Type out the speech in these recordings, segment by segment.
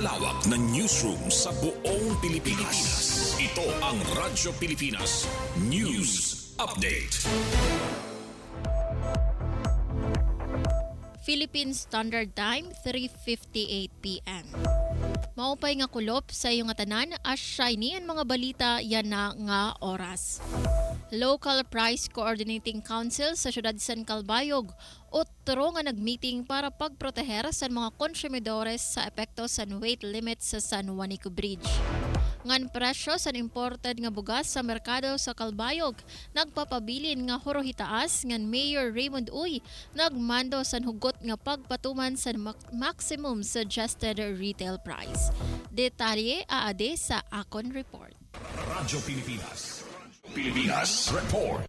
malawak na newsroom sa buong Pilipinas. Ito ang Radyo Pilipinas News Update. Philippine Standard Time, 3:58 p.m. Maupay nga kulop sa iyong tanan as shiny ang mga balita yan na nga oras. Local Price Coordinating Council sa siyudad San Calbayog utro nga nagmeeting para pagproteher sa mga konsumidores sa epekto sa weight limit sa San Juanico Bridge. Ngan presyo sa imported nga bugas sa merkado sa Calbayog, nagpapabilin nga horohitaas ngan Mayor Raymond Uy nagmando sa hugot nga pagpatuman sa maximum suggested retail price. Detalye aade sa Akon Report. Radyo Pilipinas. Pilipinas Report.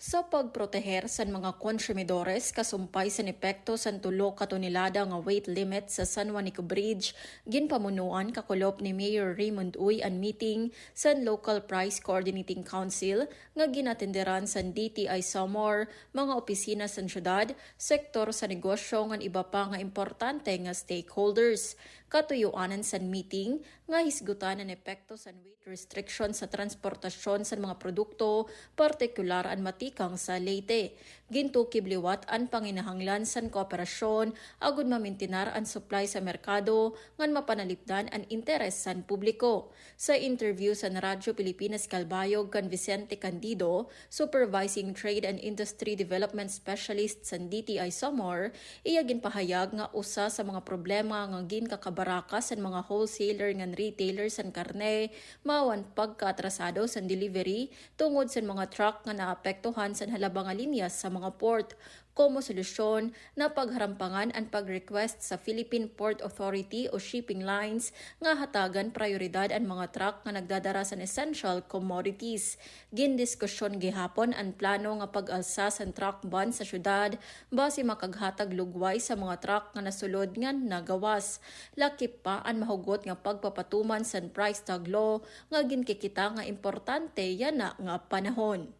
Sa pagproteher sa mga konsumidores kasumpay sa epekto sa tulo ka tonelada nga weight limit sa San Juanico Bridge, ginpamunuan kakulop ni Mayor Raymond Uy ang meeting sa Local Price Coordinating Council nga ginatenderan sa DTI Samar, mga opisina sa syudad, sektor sa negosyo nga iba pa nga importante nga stakeholders. Katuyuanan sa meeting nga hisgutan ang epekto sa weight restriction sa transportasyon sa mga produkto, partikular ang matikang sa Leyte. Gintukib liwat ang panginahanglan sa kooperasyon agud mamintinar ang supply sa merkado ngan mapanalipdan ang interes sa publiko. Sa interview sa Radyo Pilipinas Calbayog kan Vicente Candido, Supervising Trade and Industry Development Specialist sa DTI Samar, iya ginpahayag nga usa sa mga problema nga ginkabaraka sa mga wholesaler ngan retailers sa karne mawan pagkaatrasado sa delivery tungod sa mga truck nga naapektuhan sa halabang linya sa mga port. Como solusyon na pagharampangan ang pag-request sa Philippine Port Authority o shipping lines nga hatagan prioridad ang mga truck nga nagdadara sa essential commodities. Gindiskusyon gihapon ang plano nga pag-alsa sa truck ban sa syudad base makaghatag lugway sa mga truck nga nasulod nga nagawas. Lakip pa ang mahugot nga pagpapatuman sa price tag law nga ginkikita nga importante yana nga panahon.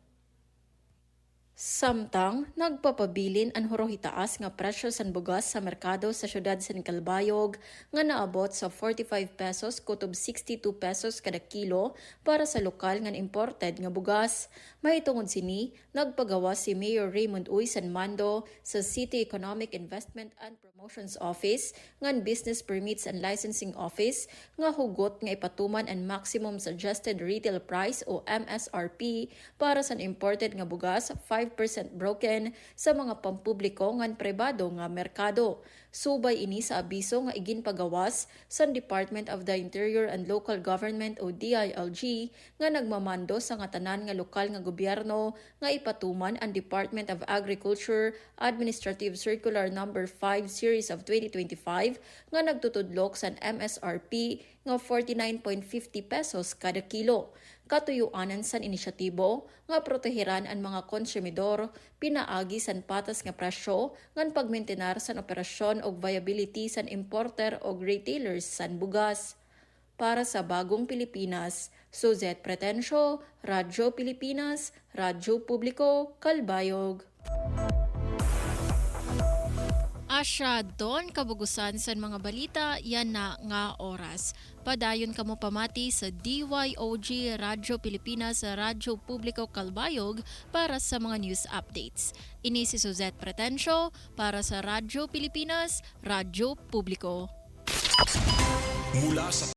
Samtang, nagpapabilin ang horohitaas nga presyo sa bugas sa merkado sa syudad San Calbayog nga naabot sa 45 pesos kutob 62 pesos kada kilo para sa lokal nga imported nga bugas. Mahitungod sini, nagpagawa si Mayor Raymond Uy San Mando sa City Economic Investment and Promotions Office ngan Business Permits and Licensing Office nga hugot nga ipatuman ang maximum suggested retail price o MSRP para sa imported nga bugas 5% broken sa mga pampubliko ngan pribado nga merkado. Subay ini sa abiso nga iginpagawas sa Department of the Interior and Local Government o DILG nga nagmamando sa nga tanan nga lokal nga gobyerno nga ipatuman ang Department of Agriculture Administrative Circular No. 5 Series of 2025 nga nagtutudlok sa MSRP nga 49.50 pesos kada kilo. Katuyuanan san inisyatibo nga proteheran ang mga konsumidor pinaagi san patas nga presyo ngan pagmentenar san operasyon og viability san importer og retailers san bugas. Para sa Bagong Pilipinas, Suzette Pretencio, Radyo Pilipinas, Radyo Publiko, Calbayog. Asya doon kabugusan sa mga balita yan na nga oras. Padayon kamo pamati sa DYOG Radyo Pilipinas sa Radyo Publiko Calbayog para sa mga news updates. Ini si Suzette Pretencio para sa Radyo Pilipinas, Radyo Publiko. Mula sa